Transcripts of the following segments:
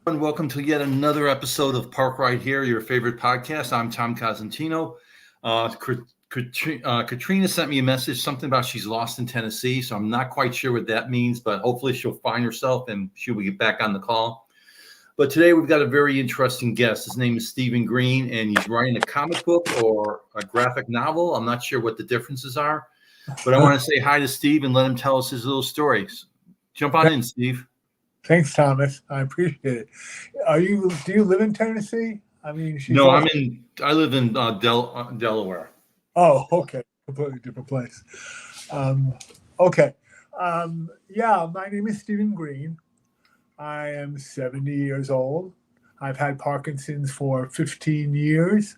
And welcome to yet another episode of Park Right Here, your favorite podcast. I'm Tom Cosentino. Katrina sent me a message, something about she's lost in Tennessee, so I'm not quite sure what that means, but hopefully she'll find herself and she will get back on the call. But today we've got a very interesting guest. His name is Stephen Greene, and he's writing a comic book or a graphic novel. I'm not sure what the differences are, but I want to say hi to Steve and let him tell us his little stories. Jump on in, Steve. Thanks, Thomas. I appreciate it. Do you live in Tennessee? I mean, No, I live in Delaware. Oh, okay. Completely different place. Okay. Yeah, my name is Stephen Greene. I am 70 years old. I've had Parkinson's for 15 years.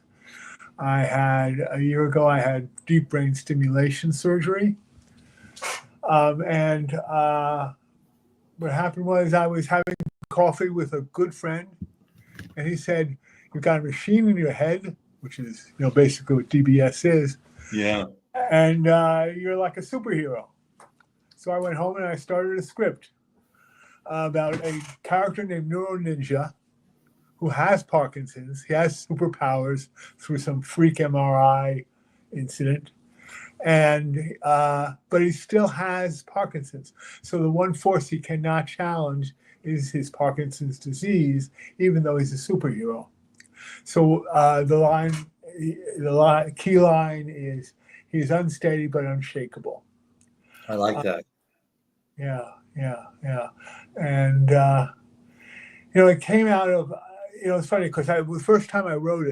A year ago, I had deep brain stimulation surgery. What happened was I was having coffee with a good friend, and he said, "You've got a machine in your head," which is, basically what DBS is. Yeah. "And you're like a superhero." So I went home and I started a script about a character named Neuro Ninja who has Parkinson's. He has superpowers through some freak MRI incident. But he still has Parkinson's. So the one force he cannot challenge is his Parkinson's disease, even though he's a superhero. So the key line is he's unsteady but unshakable. I like that. Yeah. And it came out of it's funny because the first time I wrote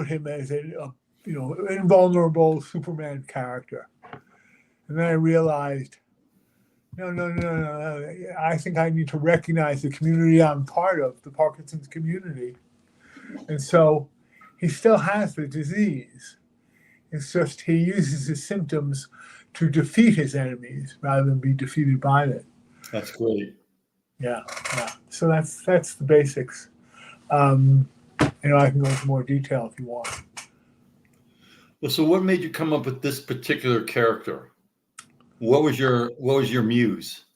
him as a invulnerable Superman character. And then I realized, no. I think I need to recognize the community I'm part of, the Parkinson's community. And so he still has the disease. It's just he uses his symptoms to defeat his enemies rather than be defeated by them. That's great. Yeah. So that's the basics. I can go into more detail if you want. Well, so what made you come up with this particular character? What was your muse?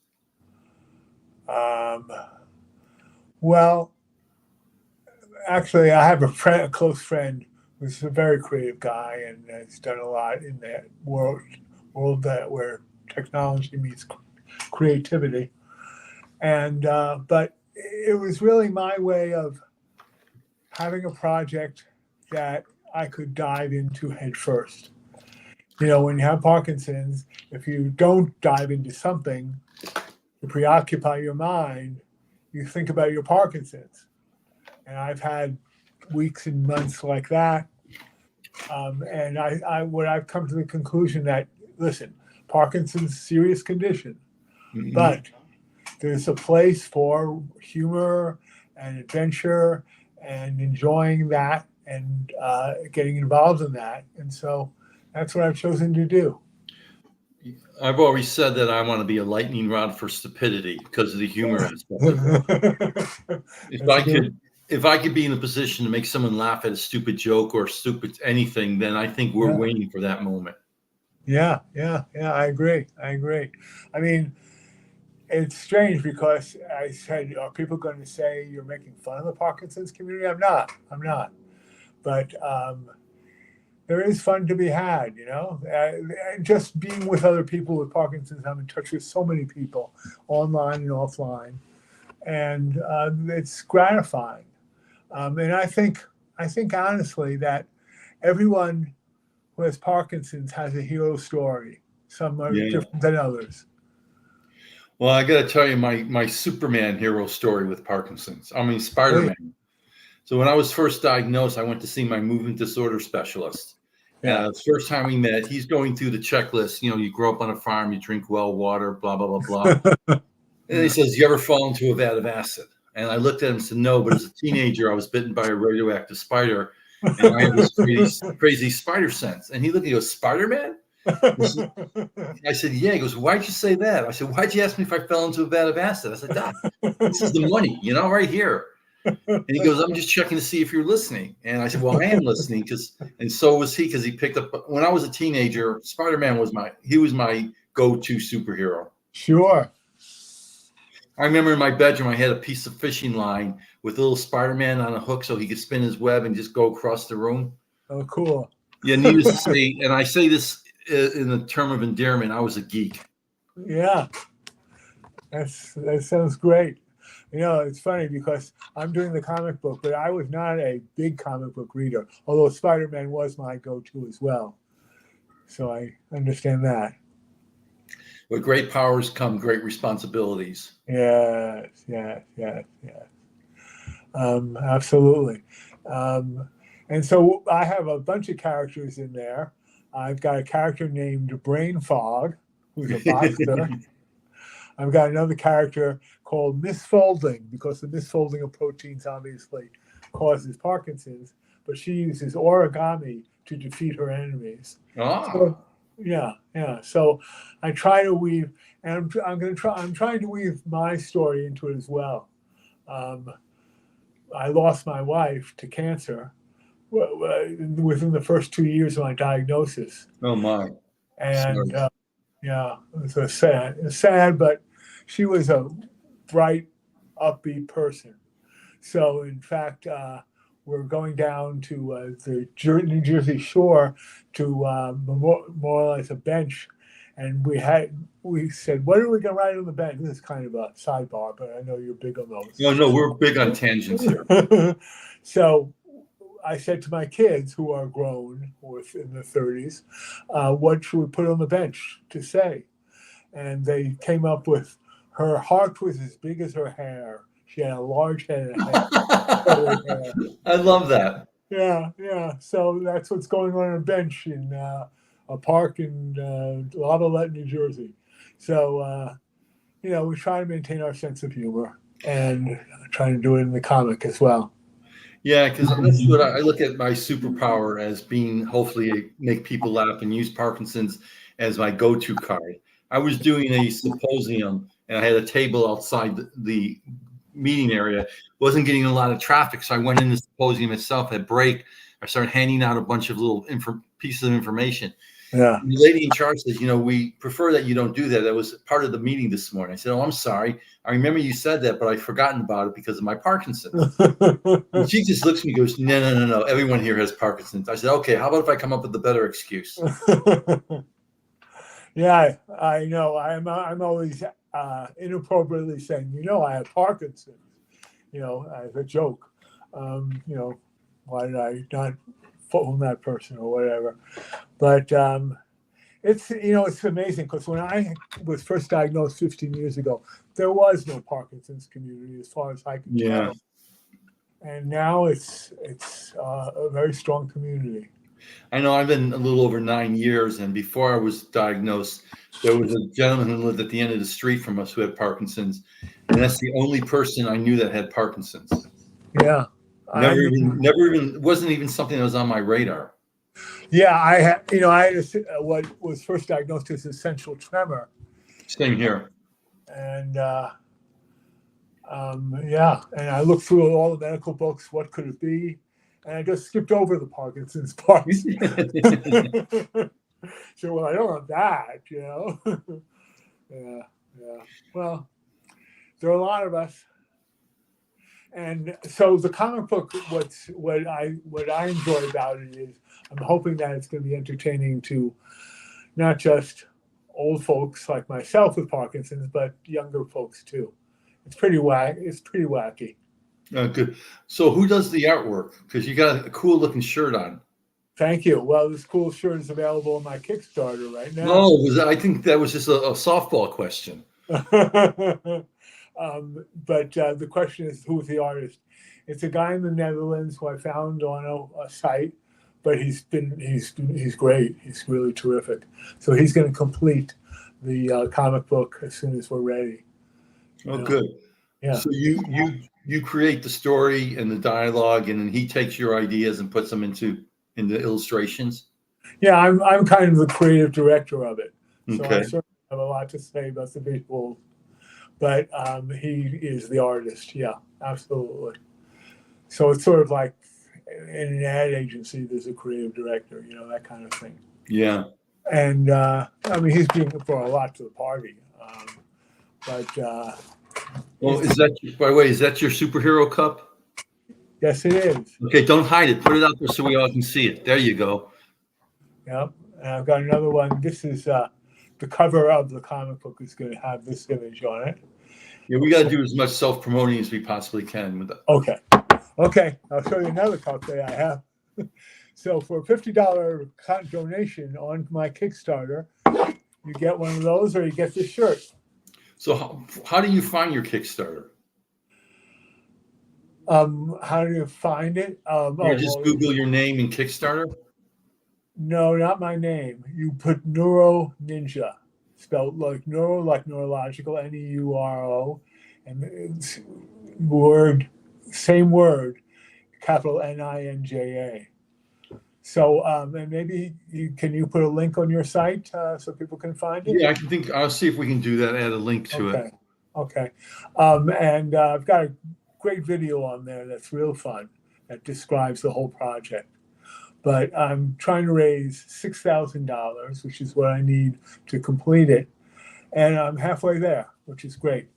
Well, actually, I have a close friend who's a very creative guy and has done a lot in that world where technology meets creativity. And but it was really my way of having a project that I could dive into head first. When you have Parkinson's, if you don't dive into something to preoccupy your mind, you think about your Parkinson's. And I've had weeks and months like that. And I've come to the conclusion that, listen, Parkinson's is a serious condition, but there's a place for humor and adventure and enjoying that and getting involved in that. And so that's what I've chosen to do. I've always said that I want to be a lightning rod for stupidity because of the humor aspect of it. If I could be in a position to make someone laugh at a stupid joke or stupid anything, then I think we're waiting for that moment. Yeah, I agree. I mean, it's strange because I said, are people going to say you're making fun of the Parkinson's community? I'm not. But there is fun to be had, just being with other people with Parkinson's. I'm in touch with so many people online and offline, and it's gratifying. And I think honestly that everyone who has Parkinson's has a hero story. Some are different than others. Well, I got to tell you my Superman hero story with Parkinson's. Spider-Man. Really? So when I was first diagnosed, I went to see my movement disorder specialist. Yeah. The first time we met, he's going through the checklist. You grow up on a farm, you drink well water, blah, blah, blah, blah. And he says, you ever fall into a vat of acid? And I looked at him and said, no, but as a teenager, I was bitten by a radioactive spider. And I have this crazy spider sense. And he looked at me and goes, Spider-Man? I said, yeah. He goes, why'd you say that? I said, why'd you ask me if I fell into a vat of acid? I said, Doc, this is the money, right here. And he goes, I'm just checking to see if you're listening. And I said, well, I am listening and so was he, because he picked up, when I was a teenager, Spider-Man was my go-to superhero. Sure. I remember in my bedroom, I had a piece of fishing line with a little Spider-Man on a hook so he could spin his web and just go across the room. Oh, cool. Yeah, needless to say, and I say this in the term of endearment, I was a geek. Yeah, that sounds great. It's funny because I'm doing the comic book, but I was not a big comic book reader, although Spider-Man was my go-to as well. So I understand that. With great powers come great responsibilities. Yes. Absolutely. And so I have a bunch of characters in there. I've got a character named Brain Fog, who's a boxer. I've got another character called Misfolding, because the misfolding of proteins obviously causes Parkinson's, but she uses origami to defeat her enemies. Ah. So, yeah. So I try to weave, and I'm trying to weave my story into it as well. I lost my wife to cancer within the first 2 years of my diagnosis. Oh my! And yeah, it was sad, but she was a bright, upbeat person. So in fact, we're going down to the New Jersey shore to memorialize a bench, and we said, what are we going to write on the bench? This is kind of a sidebar, but I know you're big on those. No, we're big on tangents here. So I said to my kids, who are grown, or in their 30s, what should we put on the bench to say? And they came up with, her heart was as big as her hair. She had a large head and hair. I love that. Yeah. So that's what's going on a bench in a park in Lavallette, New Jersey. So, we try to maintain our sense of humor and try to do it in the comic as well. Yeah, because that's what I look at my superpower as being, hopefully make people laugh and use Parkinson's as my go-to card. I was doing a symposium and I had a table outside the meeting area. Wasn't getting a lot of traffic, so I went in the symposium itself at break. I started handing out a bunch of little pieces of information. Yeah. The lady in charge says, we prefer that you don't do that. That was part of the meeting this morning. I said, oh, I'm sorry. I remember you said that, but I've forgotten about it because of my Parkinson's. And she just looks at me and goes, no. Everyone here has Parkinson's. I said, okay, how about if I come up with a better excuse? Yeah, I know. I'm always inappropriately saying, I have Parkinson's, as a joke. Why did I not phone that person or whatever? But it's amazing because when I was first diagnosed 15 years ago, there was no Parkinson's community as far as I can tell. And now it's a very strong community. I know I've been a little over 9 years, and before I was diagnosed, there was a gentleman who lived at the end of the street from us who had Parkinson's, and that's the only person I knew that had Parkinson's. Yeah. Never even wasn't even something that was on my radar. Yeah, I had what was first diagnosed as essential tremor. Same here. And and I looked through all the medical books. What could it be? And I just skipped over the Parkinson's part. So, well, I don't want that, Yeah. Well, there are a lot of us. And so the comic book, what I enjoy about it is I'm hoping that it's going to be entertaining to not just old folks like myself with Parkinson's, but younger folks too. It's pretty wacky. Good. So who does the artwork? Because you got a cool looking shirt on. Thank you. Well, this cool shirt is available on my Kickstarter right now. No, I think that was just a softball question. But the question is, who's the artist? It's a guy in the Netherlands who I found on a site, but he's great. He's really terrific. So he's going to complete the comic book as soon as we're ready. Oh, good. Yeah. So you create the story and the dialogue, and then he takes your ideas and puts them into illustrations. Yeah, I'm kind of the creative director of it, so Okay. I certainly have a lot to say about the visual. But he is the artist. Yeah, absolutely. So it's sort of like in an ad agency, there's a creative director, that kind of thing. Yeah. And he's bringing for a lot to the party. But Well, by the way, is that your superhero cup? Yes, it is. Okay, don't hide it. Put it out there so we all can see it. There you go. Yep. And I've got another one. This is the cover of the comic book is going to have this image on it. Yeah, we got to do as much self-promoting as we possibly can with that. Okay. Okay. I'll show you another cup that I have. So for a $50 donation on my Kickstarter, you get one of those or you get this shirt. So how do you find your Kickstarter? How do you find it? You just Google your name in Kickstarter? No, not my name. You put Neuro Ninja, spelled like neuro, like neurological, Neuro, and it's same word, capital Ninja. So, and maybe can you put a link on your site so people can find it? Yeah, I'll see if we can do that. Add a link to it. Okay. And I've got a great video on there that's real fun that describes the whole project. But I'm trying to raise $6,000, which is what I need to complete it. And I'm halfway there, which is great.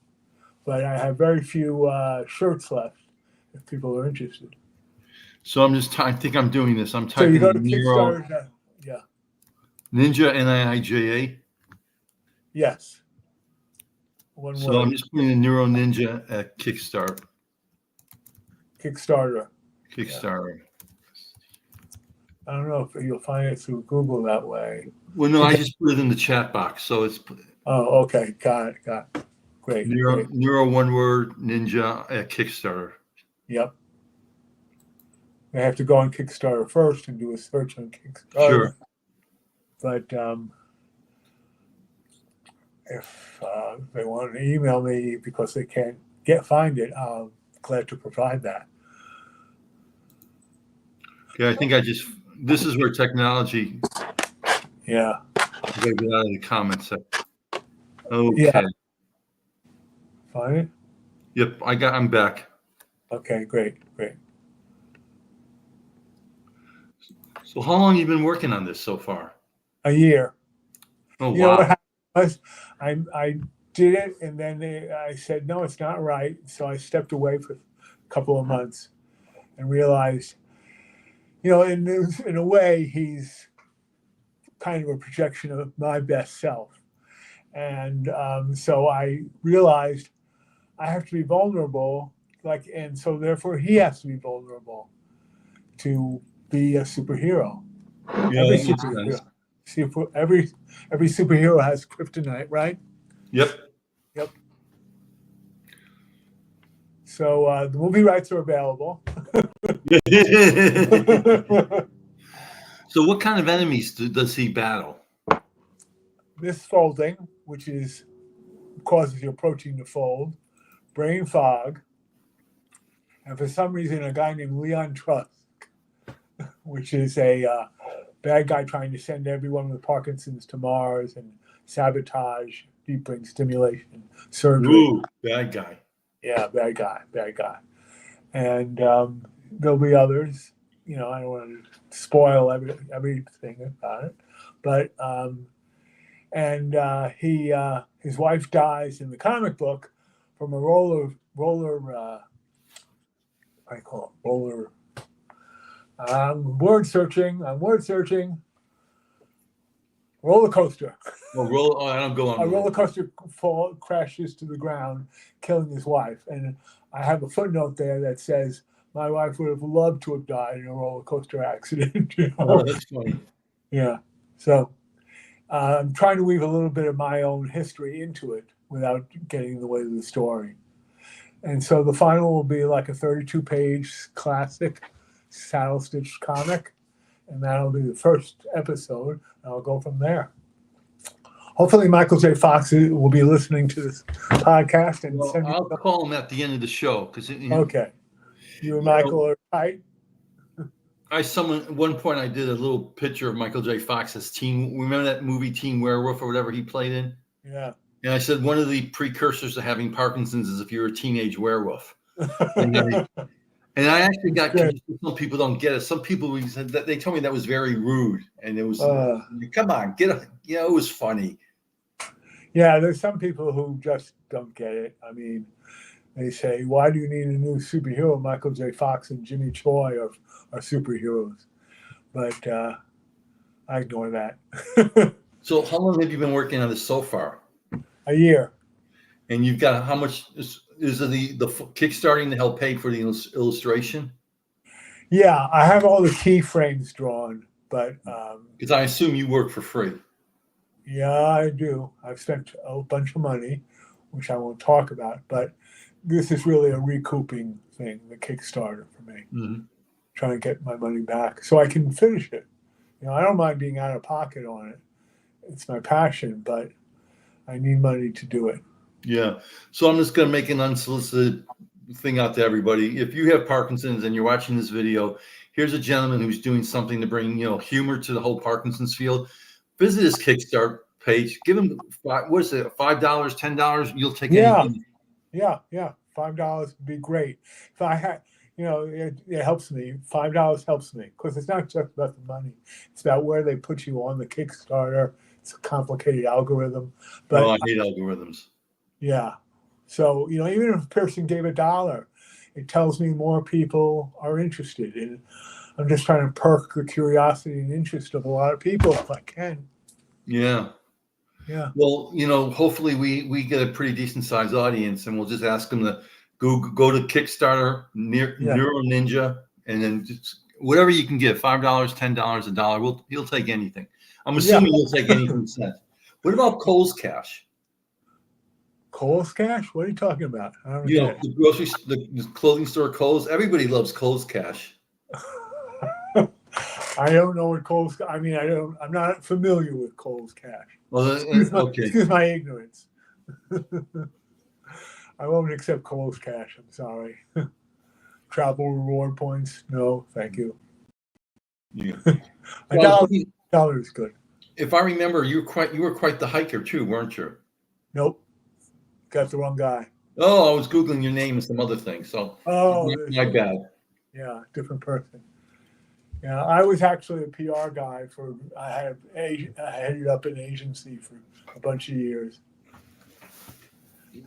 But I have very few shirts left if people are interested. So I think I'm doing this. I'm So you typing go to in Neuro Kickstarter. Yeah. Ninja, Ninja. Yes. One So word. I'm just putting in Neuro Ninja at Kickstarter. Kickstarter. Kickstarter. Yeah. I don't know if you'll find it through Google that way. Well, no, I just put it in the chat box. So it's Okay. Got it. Great. Neuro one word Ninja at Kickstarter. Yep. I have to go on Kickstarter first and do a search on Kickstarter. Sure. But if they want to email me because they can't find it, I'm glad to provide that. Okay, I think this is where technology. Yeah. I gotta get out of the comments section. Okay. Yeah. Find it? Yep, I'm back. Okay, great. So how long have you been working on this so far? A year. Oh, wow. You know what happened was I did it and then I said, no, it's not right. So I stepped away for a couple of months and realized, in a way, he's kind of a projection of my best self. And so I realized I have to be vulnerable, and so therefore he has to be vulnerable to be a superhero. Yeah, Every that makes superhero. sense. Every superhero has kryptonite, right? Yep. So the movie rights are available. So what kind of enemies does he battle? Misfolding, which causes your protein to fold, brain fog, and for some reason a guy named Leon Trusk, which is a bad guy trying to send everyone with Parkinson's to Mars and sabotage deep brain stimulation surgery. Ooh, bad guy. Yeah, bad guy. And there'll be others. I don't want to spoil everything about it, but his wife dies in the comic book from a roller. I call it roller. I'm word searching. Roller coaster. Well, I don't go on. A roller coaster crashes to the ground, killing his wife. And I have a footnote there that says, my wife would have loved to have died in a roller coaster accident. Oh, that's funny. Yeah. So I'm trying to weave a little bit of my own history into it without getting in the way of the story. And so the final will be like a 32-page classic saddle stitched comic. And that'll be the first episode. And I'll go from there. Hopefully Michael J. Fox will be listening to this podcast. And I'll call him at the end of the show. Okay. You and Michael are tight? At one point I did a little picture of Michael J. Fox's Teen. Remember that movie Teen Werewolf or whatever he played in? Yeah. And I said one of the precursors to having Parkinson's is if you're a teenage werewolf. And I actually got some people don't get it. Some people said that they told me that was very rude, and it was come on, get it. It was funny. Yeah, there's some people who just don't get it. I mean, They say, why do you need a new superhero? Michael J. Fox and Jimmy Choi are superheroes. But I ignore that. So how long have you been working on this so far? A year. And you've got how much is it the kickstarting to help pay for the illustration? Yeah, I have all the keyframes drawn, but Because I assume you work for free. yeah, I do. I've spent a bunch of money, which I won't talk about, but this is really a recouping thing, the Kickstarter for me. Mm-hmm. Trying to get my money back so I can finish it. I don't mind being out of pocket on it. It's my passion, but I need money to do it. Yeah. So I'm just going to make an unsolicited thing out to everybody. If you have Parkinson's and you're watching this video, here's a gentleman who's doing something to bring, humor to the whole Parkinson's field. Visit his Kickstarter page. Give him what is it, $5, $10? You'll take anything. Yeah. $5 would be great. If I had, it helps me. $5 helps me because it's not just about the money. It's about where they put you on the Kickstarter. It's a complicated algorithm. But I hate algorithms. Yeah. So, even if a person gave $1, it tells me more people are interested. And I'm just trying to perk the curiosity and interest of a lot of people if I can. Yeah. Yeah. Well, hopefully we get a pretty decent sized audience, and we'll just ask them to go to Kickstarter, Neuro Ninja, and then just whatever you can give, $5, $10, $1. He'll take anything. I'm assuming he'll take anything sent. What about Kohl's Cash? Kohl's Cash? What are you talking about? I don't get the grocery, the clothing store Kohl's. Everybody loves Kohl's Cash. I don't know what Kohl's. I'm not familiar with Kohl's Cash. Well, excuse my ignorance. I won't accept Kohl's Cash. I'm sorry. Travel reward points? No, thank you. Yeah. $1 is good. If I remember, you were quite the hiker too, weren't you? Nope. Got the wrong guy. Oh, I was Googling your name and some other things. So my bad. Yeah, different person. Yeah, I was actually a PR guy I headed up an agency for a bunch of years.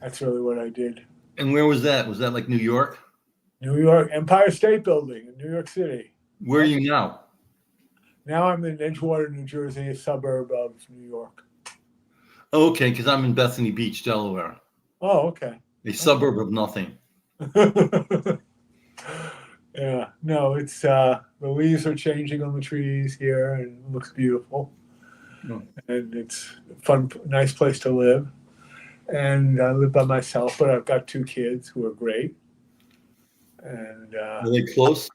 That's really what I did. And where was that? Was that like New York? New York, Empire State Building in New York City. Where are you now? Now I'm in Edgewater, New Jersey, a suburb of New York. Oh, okay, because I'm in Bethany Beach, Delaware. Oh, okay. A suburb of nothing. Yeah, no, it's the leaves are changing on the trees here, and it looks beautiful. Oh. And it's a fun, nice place to live. And I live by myself, but I've got 2 kids who are great. And are they close?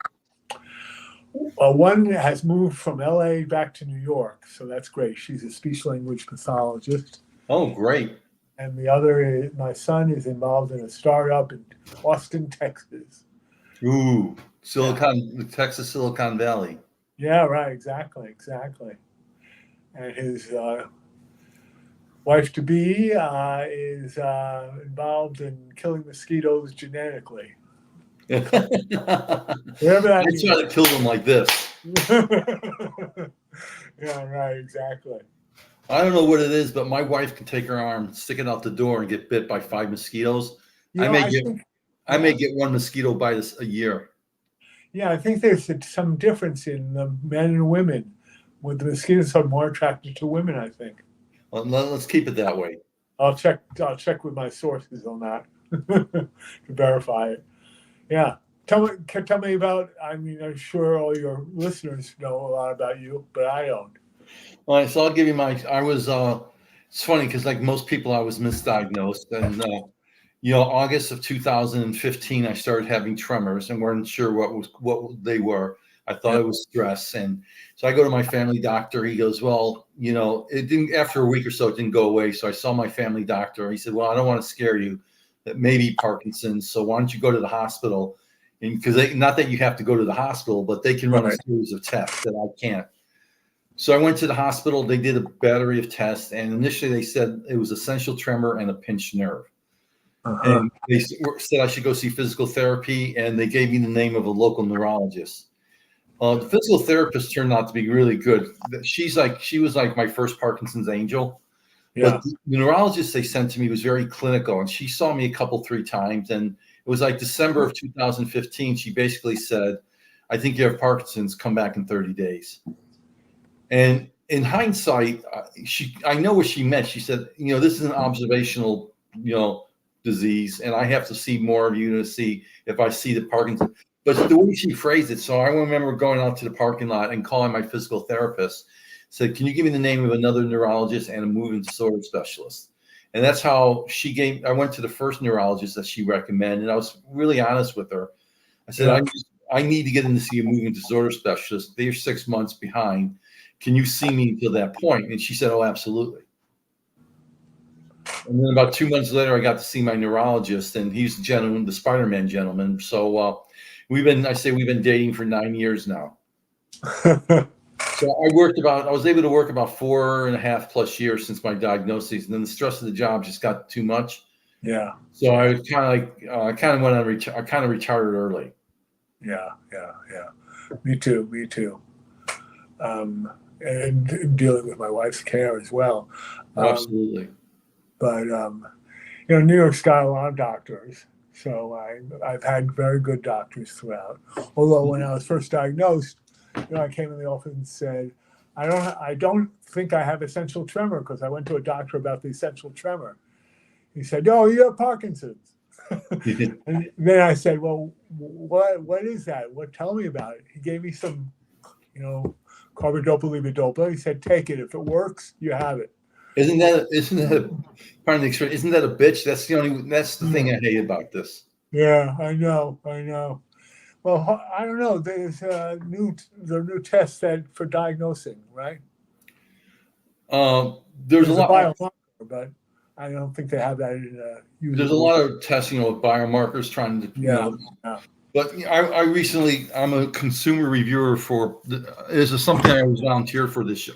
One has moved from LA back to New York, so that's great. She's a speech language pathologist. Oh, great. And the other is my son is involved in a startup in Austin, Texas. Ooh, Texas Silicon Valley. Yeah, right. Exactly. And his wife-to-be is involved in killing mosquitoes genetically. Whatever that means. I try to kill them like this. Yeah, right. Exactly. I don't know what it is, but my wife can take her arm, stick it out the door, and get bit by 5 mosquitoes. I may get 1 mosquito bite a year. Yeah, I think there's some difference in the men and women. With the mosquitoes are more attracted to women, I think. Well, let's keep it that way. I'll check with my sources on that to verify it. Yeah. Tell me about, I'm sure all your listeners know a lot about you, but I don't. All right, so I'll give you it's funny because like most people, I was misdiagnosed. And, August of 2015, I started having tremors and weren't sure what they were. I thought it was stress. And so I go to my family doctor. He goes, well, it didn't, after a week or so, it didn't go away. So I saw my family doctor. He said, well, I don't want to scare you. That may be Parkinson's. So why don't you go to the hospital? And because not that you have to go to the hospital, but they can run a series of tests that I can't. So I went to the hospital. They did a battery of tests. And initially they said it was essential tremor and a pinched nerve. And they said I should go see physical therapy. And they gave me the name of a local neurologist. The physical therapist turned out to be really good. She was like my first Parkinson's angel. Yeah. But the neurologist they sent to me was very clinical, and she saw me three times, and it was like December of 2015. She basically said, "I think you have Parkinson's. Come back in 30 days." And in hindsight, I know what she meant. She said, this is an observational, disease, and I have to see more of you to see if I see the Parkinson's. But the way she phrased it, so I remember going out to the parking lot and calling my physical therapist, said, "Can you give me the name of another neurologist and a movement disorder specialist?" And that's how I went to the first neurologist that she recommended. And I was really honest with her. I said, I need to get in to see a movement disorder specialist. They're 6 months behind. Can you see me until that point? And she said, "Oh, absolutely." And then about 2 months later, I got to see my neurologist, and he's the gentleman, the Spider-Man gentleman. So we've been dating for 9 years now. So I was able to work about 4.5+ years since my diagnosis, and then the stress of the job just got too much. Yeah. So I was I kind of retired early. Yeah. Me too. And dealing with my wife's care as well. Absolutely. But New York's got a lot of doctors, so I've had very good doctors throughout. Although when I was first diagnosed, I came in the office and said, I don't think I have essential tremor, because I went to a doctor about the essential tremor. He said, "Oh, you have Parkinson's." And then I said, "Well, what is that? Tell me about it." He gave me some, carbidopa levodopa. He said, "Take it. If it works, you have it." Isn't that pardon the expression? Isn't that a bitch? That's the thing I hate about this. Yeah, I know. Well, I don't know. There's new tests for diagnosing, right? There's a a lot. biomarker, but I don't think they have that in There's a lot of tests, with biomarkers trying to, Yeah. But I'm a consumer reviewer for. This is something I was volunteered for this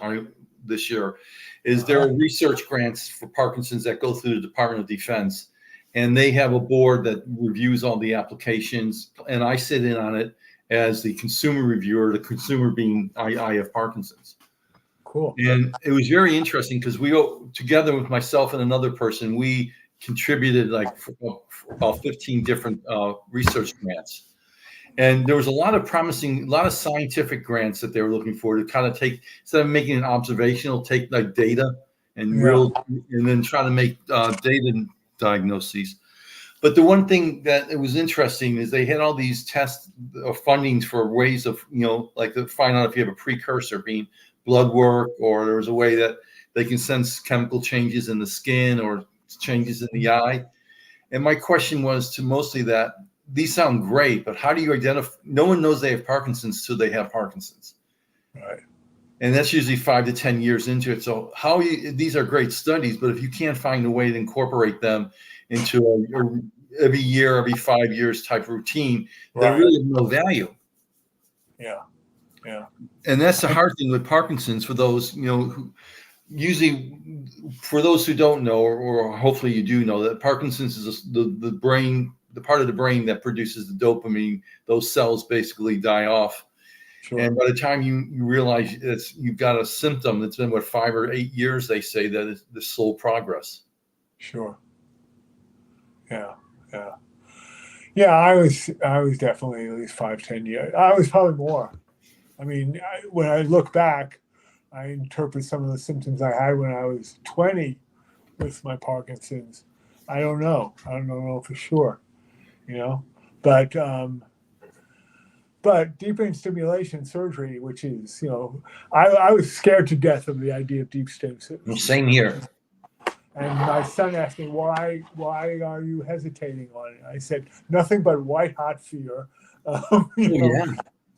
year. There are research grants for Parkinson's that go through the Department of Defense, and they have a board that reviews all the applications, and I sit in on it as the consumer reviewer. The consumer being I have Parkinson's. Cool. And it was very interesting because we together with myself and another person, we contributed about 15 different research grants. And there was a lot of scientific grants that they were looking for to kind of take, instead of making it observational, take like data and and then try to make data diagnoses. But the one thing that it was interesting is they had all these tests or fundings for ways of, like to find out if you have a precursor, being blood work, or there was a way that they can sense chemical changes in the skin or changes in the eye. And my question was to mostly that these sound great, but how do you identify? No one knows they have Parkinson's till they have Parkinson's. Right. And that's usually 5 to 10 years into it. So these are great studies, but if you can't find a way to incorporate them into every year, every 5 years type routine, they really have no value. Yeah. And that's the hard thing with Parkinson's for those, who usually, for those who don't know, or hopefully you do know, that Parkinson's is the brain, the part of the brain that produces the dopamine. Those cells basically die off. Sure. And by the time you realize you've got a symptom that's been 5 or 8 years, they say that it's the slow progress. Sure. Yeah. I was definitely at least 5-10 years. I was probably more. I mean, when I look back, I interpret some of the symptoms I had when I was 20 with my Parkinson's. I don't know for sure, but deep brain stimulation surgery, which is, I was scared to death of the idea of deep stim. Same here. And my son asked me, why are you hesitating on it? I said, nothing but white hot fear. Yeah.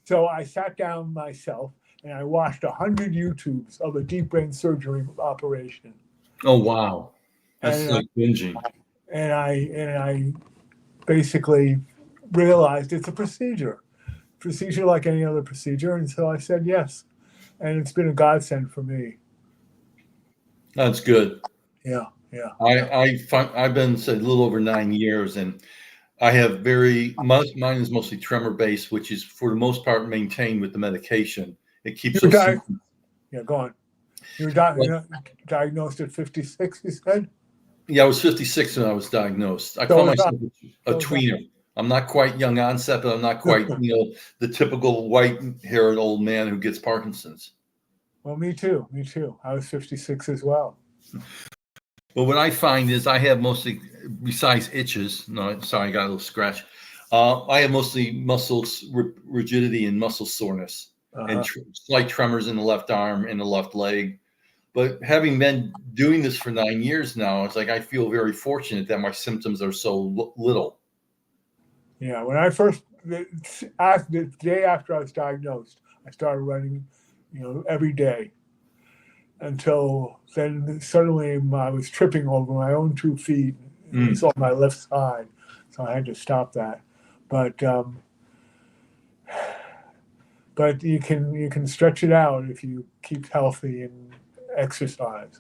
So I sat down myself and I watched 100 YouTubes of a deep brain surgery operation. Oh, wow. That's like binging. And I basically realized it's a procedure like any other procedure. And so I said yes. And it's been a godsend for me. That's good. Yeah. I've been a little over 9 years, and I have mine is mostly tremor based, which is for the most part maintained with the medication. It keeps Yeah, go on. Well, you're diagnosed at 56, you said? yeah, I was 56 when I was diagnosed. I So call was I. myself a So was I. tweener. I'm not quite young onset, but I'm not quite, the typical white-haired old man who gets Parkinson's. Well, me too. Me too. I was 56 as well. But what I find is I have mostly, besides itches, no, sorry, I got a little scratch. I have mostly muscle rigidity and muscle soreness and Uh-huh. slight tremors in the left arm and the left leg. But having been doing this for 9 years now, it's like I feel very fortunate that my symptoms are so little. Yeah. When the day after I was diagnosed, I started running, every day until then suddenly I was tripping over my own 2 feet. It was Mm. on my left side, so I had to stop that. But you can stretch it out if you keep healthy and exercise.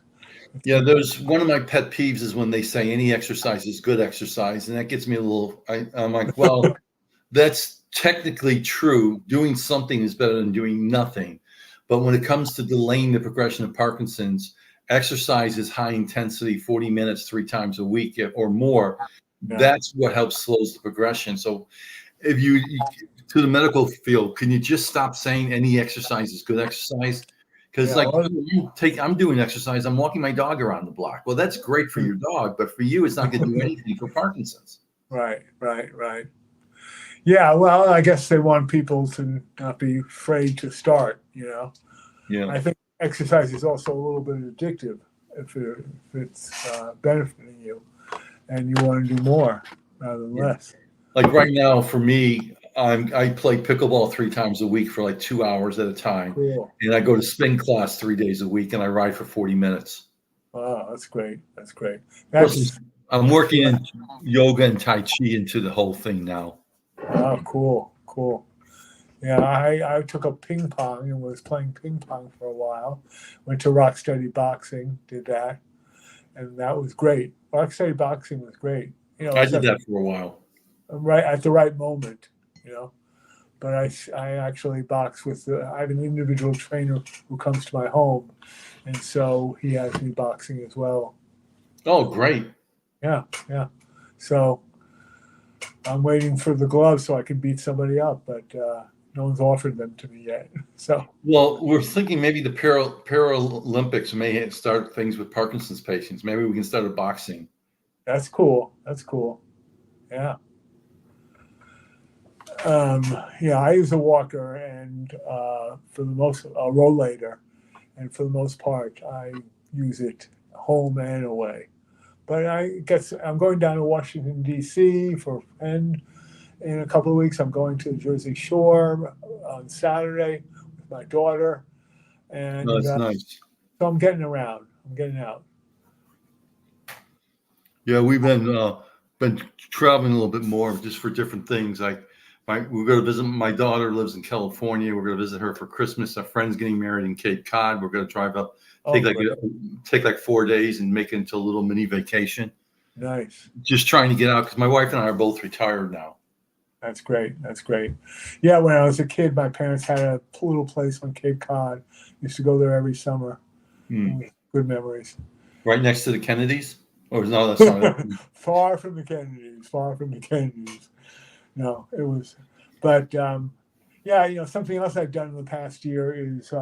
Yeah, there's one of my pet peeves is when they say any exercise is good exercise, and that gets me a little. I'm like, well, that's technically true. Doing something is better than doing nothing. But when it comes to delaying the progression of Parkinson's, exercise is high intensity, 40 minutes, 3 times a week or more. Yeah, That's what helps slows the progression. So if you to the medical field, can you just stop saying any exercise is good exercise? Because yeah. like Well, I'm doing exercise, I'm walking my dog around the block. Well, that's great for your dog, but for you, it's not going to do anything for Parkinson's. right, right, right. Yeah, well, I guess they want people to not be afraid to start. Yeah. I think exercise is also a little bit addictive if it's benefiting you, and you want to do more rather than Yeah. less. Like right now, for me, I play pickleball 3 times a week for like 2 hours at a time, Cool. and I go to spin class 3 days a week, and I ride for 40 minutes. Wow, that's great. That's great. Plus, That's I'm working in yoga and tai chi into the whole thing now. Oh, cool, cool. Yeah, I took up ping pong and was playing ping pong for a while. Went to Rock Steady Boxing, did that, and that was great. Rock Steady Boxing was great. I It's did at that for a while. right at the right moment. But I actually box with I have an individual trainer who comes to my home, and so he has me boxing as well. Oh, great. Yeah, yeah. So I'm waiting for the gloves so I can beat somebody up, but no one's offered them to me yet. So Well, we're thinking maybe the Paralympics may start things with Parkinson's patients. Maybe we can start a boxing. that's cool. That's cool. Yeah. Um, yeah, I use a walker and for the most a rollator, and for the most part, I use it home and away. But I guess I'm going down to Washington D.C. for a friend in a couple of weeks. I'm going to the Jersey Shore on Saturday with my daughter, No, and that's nice. so I'm getting around. I'm getting out. Yeah, we've been traveling a little bit more just for different things. Like we're going to visit. My daughter lives in California. We're going to visit her for Christmas. A friend's getting married in Cape Cod. We're going to drive up, Oh, great. take like 4 days and make it into a little mini vacation. Nice. Just trying to get out because my wife and I are both retired now. That's great. That's great. Yeah, when I was a kid, my parents had a little place on Cape Cod. Used to go there every summer. Good memories. Right next to the Kennedys? Or no, that's not it. Far from the Kennedys. Far from the Kennedys. No, it was. But yeah, something else I've done in the past year is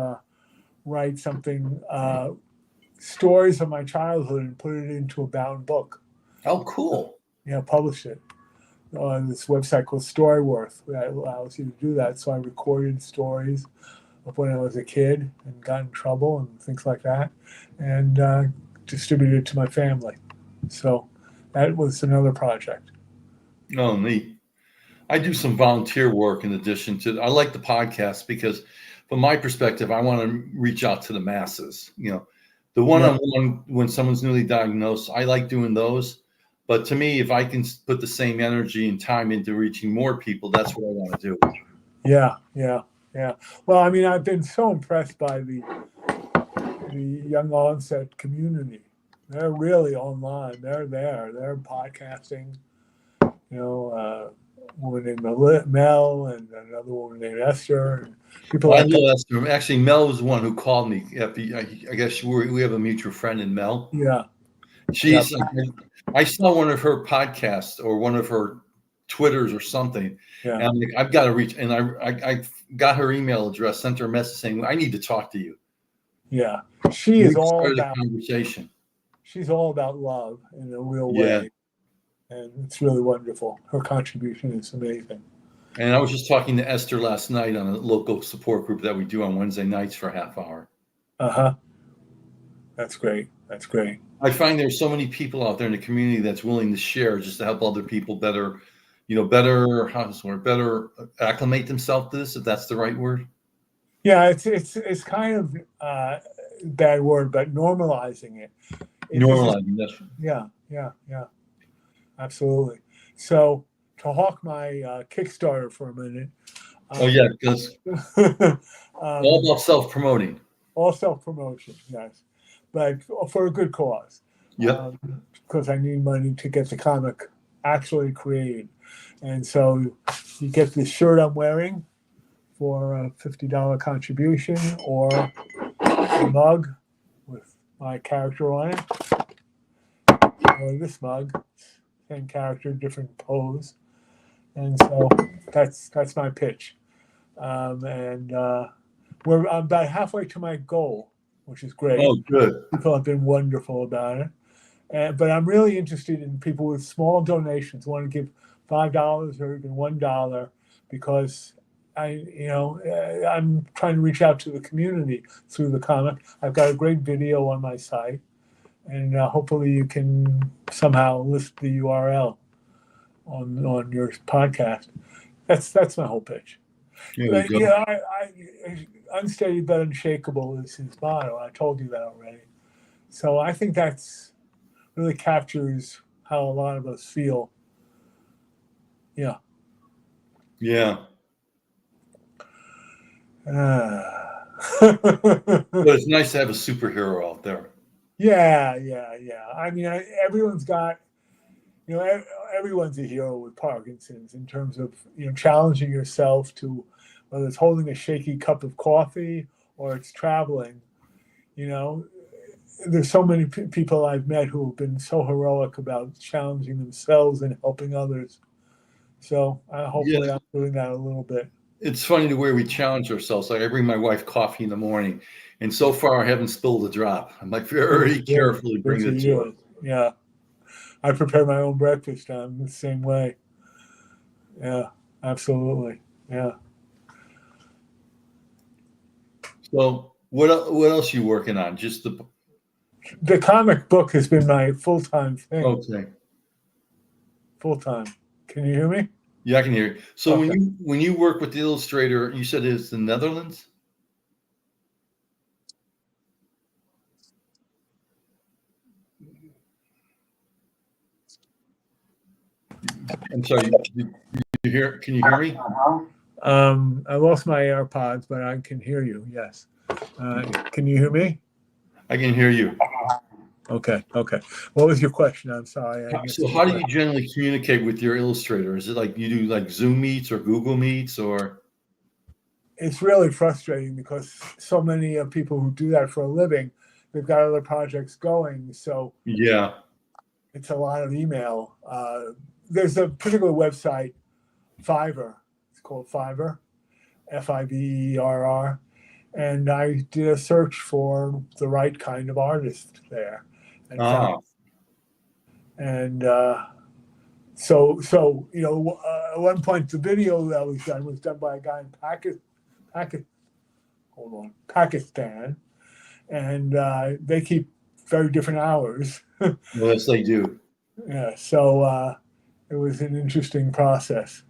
write something, stories of my childhood, and put it into a bound book. Oh, cool. Publish it on this website called Storyworth that allows you to do that. So I recorded stories of when I was a kid and got in trouble and things like that, and distributed it to my family. So that was another project. Oh, neat. I do some volunteer work in addition to. I like the podcast because, from my perspective, I want to reach out to the masses. The one-on-one when someone's newly diagnosed, I like doing those. But to me, if I can put the same energy and time into reaching more people, that's what I want to do. Yeah, yeah, yeah. Well, I mean, I've been so impressed by the young onset community. They're really online. They're there. They're podcasting. woman named Mel and another woman named Esther, and people Well, I like that. know Esther. Actually, Mel was the one who called me. I guess we have a mutual friend in Mel. Yeah, yeah, She's I saw one of her podcasts or one of her Twitters or something, yeah, and I'm like, I've got to reach. And I got her email address, sent her a message saying, I need to talk to you. yeah. She And is we all started a about. conversation. She's all about love in a real Yeah. way, and it's really wonderful. Her contribution is amazing. And I was just talking to Esther last night on a local support group that we do on Wednesday nights for a half hour. Uh-huh. That's great. That's great. I find there's so many people out there in the community that's willing to share just to help other people better, better acclimate themselves to this, if that's the right word. Yeah, it's kind of bad word, but normalizing it. This is Normalizing, that's yeah, yeah, yeah, absolutely. So to hawk my Kickstarter for a minute. oh yeah, because all um, about self-promoting. all self promotion, yes, but for a good cause. Yep. Because I need money to get the comic actually created, and so you get this shirt I'm wearing for a $50 contribution, or a mug with my character on it, or this mug, same character, different pose, and so that's my pitch, and I'm about halfway to my goal, which is great. Oh, good. People have been wonderful about it, but I'm really interested in people with small donations, want to give $5 or even $1, because I'm trying to reach out to the community through the comic. I've got a great video on my site, and hopefully you can somehow list the URL on your podcast. That's my whole pitch. There we But, go. yeah, unsteady but unshakable is his motto. I told you that already. So I think that's really captures how a lot of us feel. Yeah. Yeah. Uh, But it's nice to have a superhero out there. yeah, yeah, yeah. I mean, everyone's got, everyone's a hero with Parkinson's in terms of, challenging yourself to, whether it's holding a shaky cup of coffee or it's traveling, you know, there's so many people I've met who have been so heroic about challenging themselves and helping others. So hopefully Yeah. I'm doing that a little bit. It's funny the way we challenge ourselves. Like I bring my wife coffee in the morning, and so far I haven't spilled a drop. I'm like very carefully Good for bringing it to her. you. Yeah. I prepare my own breakfast. I'm the same way. Yeah, absolutely. Yeah. So what else are you working on? Just The comic book has been my full-time thing. okay. Full time. Can you hear me? Yeah, I can hear you. So Okay. when you work with the illustrator, you said it's the Netherlands? I'm sorry, you hear can you hear me? I lost my AirPods, but I can hear you. Yes. Can you hear me? I can hear you. Okay. Okay. What was your question? I'm sorry. I missed So your how do you question. generally communicate with your illustrator? Is it like you do like Zoom meets or Google meets or It's really frustrating because so many people who do that for a living, they've got other projects going. So yeah. it's a lot of email. There's a particular website, Fiverr. It's called Fiverr, Fiverr. And I did a search for the right kind of artist there, and found. Ah, And so at one point the video that was done by a guy in Pakistan, and they keep very different hours. well, yes, they do. Yeah, so it was an interesting process.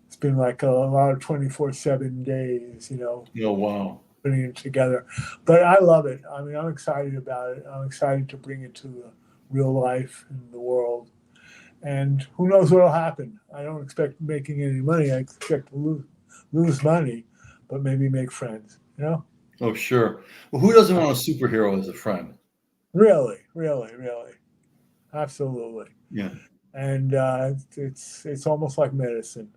It's been like a lot of 24/7 days, Oh, wow. putting it together. But I love it. I mean, I'm excited about it. I'm excited to bring it to the real life in the world. And who knows what'll happen? I don't expect making any money. I expect to lose money, but maybe make friends. Oh, sure. Well, who doesn't want a superhero as a friend? Really, really, really, absolutely. Yeah. And it's almost like medicine.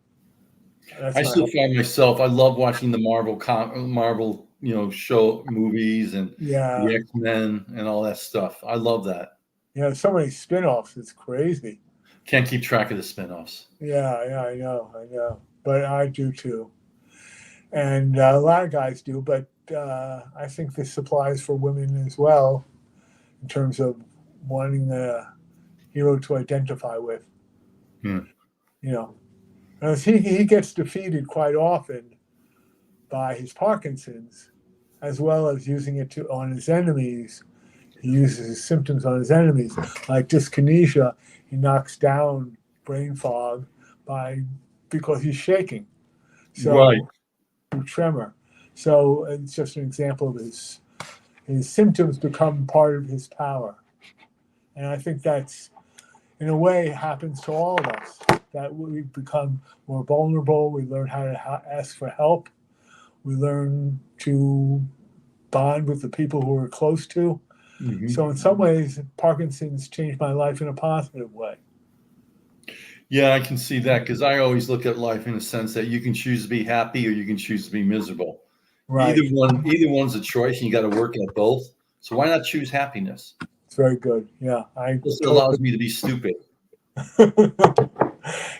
That's I my still hope. find myself. I love watching the Marvel, show movies and Yeah, the X-Men and all that stuff. I love that. yeah. So many spin-offs. It's crazy. Can't keep track of the spin-offs. Yeah, yeah. I know. But I do too, and a lot of guys do. But I think this applies for women as well in terms of wanting a hero to identify with. Hmm. You know, as he gets defeated quite often by his Parkinson's, as well as using it on his enemies. He uses his symptoms on his enemies, like dyskinesia. He knocks down brain fog by because he's shaking. Right. So tremor. So it's just an example of his symptoms become part of his power, and I think that's in a way happens to all of us. That we become more vulnerable. We learn how to ask for help. We learn to bond with the people who we're close to. Hmm. So in some ways, Parkinson's changed my life in a positive way. Yeah, I can see that because I always look at life in a sense that you can choose to be happy or you can choose to be miserable. Right. Either one's a choice, and you got to work at both. So why not choose happiness? It's very good. Yeah, I Plus, it totally. allows me to be stupid.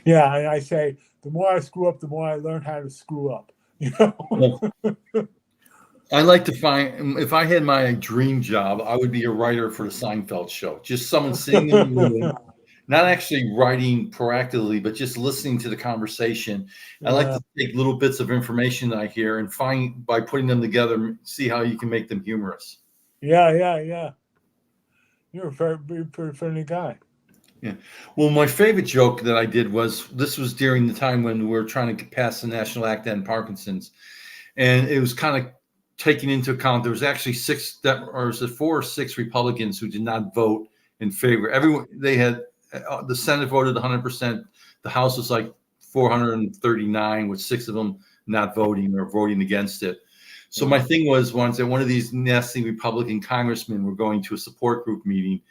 Yeah, and I say the more I screw up, the more I learn how to screw up. You know. Well, I like to find if I had my dream job, I would be a writer for the Seinfeld show. Just someone sitting in the room, not actually writing proactively, but just listening to the conversation. I like Yeah, to take little bits of information that I hear and find by putting them together, see how you can make them humorous. yeah. You're a very funny guy. Yeah. Well, my favorite joke that I did was this was during the time when we were trying to pass the National Act to end Parkinson's. And it was kind of taking into account there was actually or is it 4 or 6 Republicans who did not vote in favor. Everyone they had the Senate voted 100%. The House was like 439, with 6 of them not voting or voting against it. So my thing was once that one of these nasty Republican congressmen were going to a support group meeting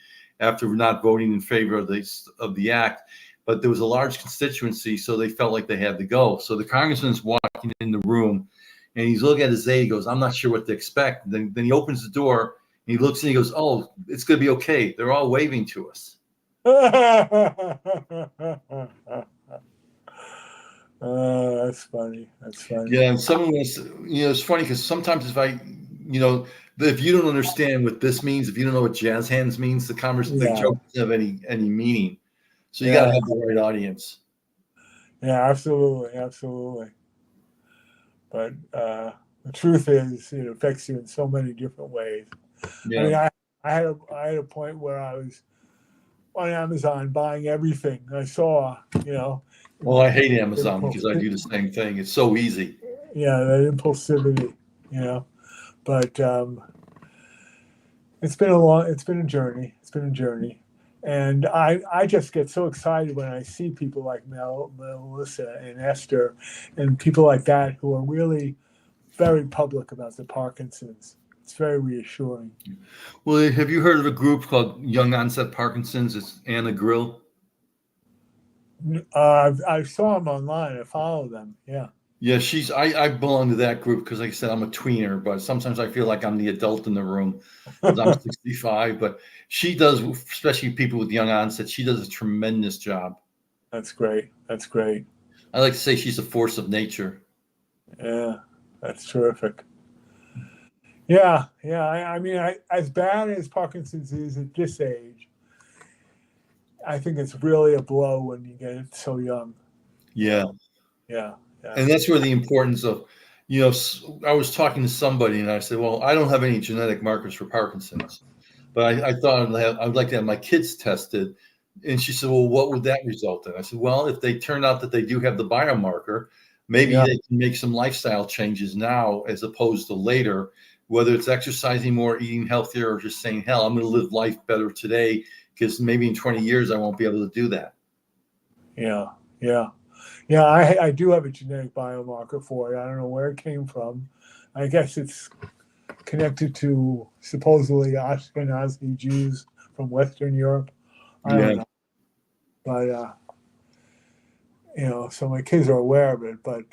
after not voting in favor of the act, but there was a large constituency, so they felt like they had to go. So the congressman's walking in the room, and he's looking at his aide. He goes, "I'm not sure what to expect." Then he opens the door, and he looks and he goes, "Oh, it's going to be okay. They're all waving to us." That's funny. That's funny. Yeah, and someone was, it's funny because sometimes you know, if you don't understand what this means, if you don't know what jazz hands means, the Yeah, joke doesn't have any meaning. So you got to yeah, have the right audience. yeah. Absolutely. But the truth is, it affects you in so many different ways. I Yeah. mean, I had a point where I was on Amazon buying everything I saw. Well, I hate Amazon Impulse, because I do the same thing. It's so easy. yeah, that impulsivity. But it's been a journey. It's been a journey. And I just get so excited when I see people like Melissa and Esther and people like that who are really very public about the Parkinson's. It's very reassuring. Well, have you heard of a group called Young Onset Parkinson's? It's Anna Grill. I saw them online. I follow them. Yeah. Yeah, I belong to that group because, like I said, I'm a tweener, but sometimes I feel like I'm the adult in the room because I'm 65. But she does, especially people with young onset, she does a tremendous job. That's great. That's great. I like to say she's a force of nature. Yeah, that's terrific. Yeah. I mean, as bad as Parkinson's is at this age, I think it's really a blow when you get it so young. Yeah. Yeah. And that's where the importance of, I was talking to somebody and I said, well, I don't have any genetic markers for Parkinson's, but I thought I'd like to have my kids tested. And she said, well, what would that result in? I said, well, if they turn out that they do have the biomarker, maybe Yeah. they can make some lifestyle changes now as opposed to later, whether it's exercising more, eating healthier, or just saying, hell, I'm going to live life better today because maybe in 20 years I won't be able to do that. Yeah. I do have a genetic biomarker for it. I don't know where it came from. I guess it's connected to supposedly Ashkenazi Jews from Western Europe. I Yeah. don't know. But so my kids are aware of it, but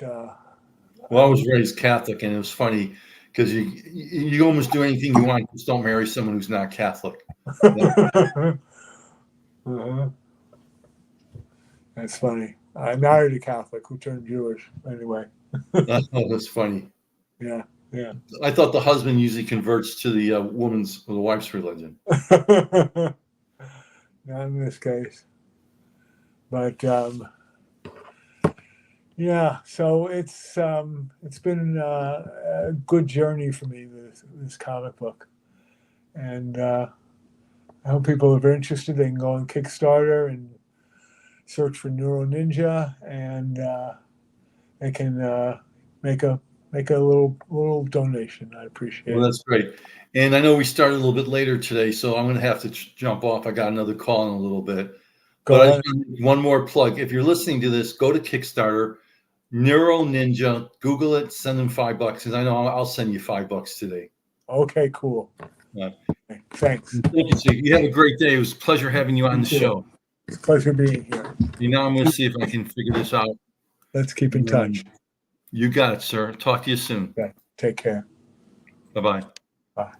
Well, I was raised Catholic, and it was funny because you almost do anything you want, just don't marry someone who's not Catholic. uh-huh. That's funny. I married a Catholic who turned Jewish. Anyway, Oh, that's funny. yeah, yeah. I thought the husband usually converts to the the wife's religion. Not in this case, but yeah. So it's been a good journey for me, this comic book, and I hope people, if are interested, they can go on Kickstarter and search for Neuro Ninja, and they can make a little donation. I appreciate Well, it. that's great. And I know we started a little bit later today, so I'm going to have to jump off. I got another call in a little bit. Go But I ahead. just want to make one more plug. If you're listening to this, go to Kickstarter, Neuro Ninja, Google it, send them $5, because I know I'll send you $5 today. Okay, cool. Yeah. Thanks. Thank you, Steve. You have a great day. It was a pleasure having you on the You too. show. It's a pleasure being here. Now I'm going to see if I can figure this out. Let's keep in touch. You got it, sir. Talk to you soon. Okay. Take care. Bye-bye. Bye.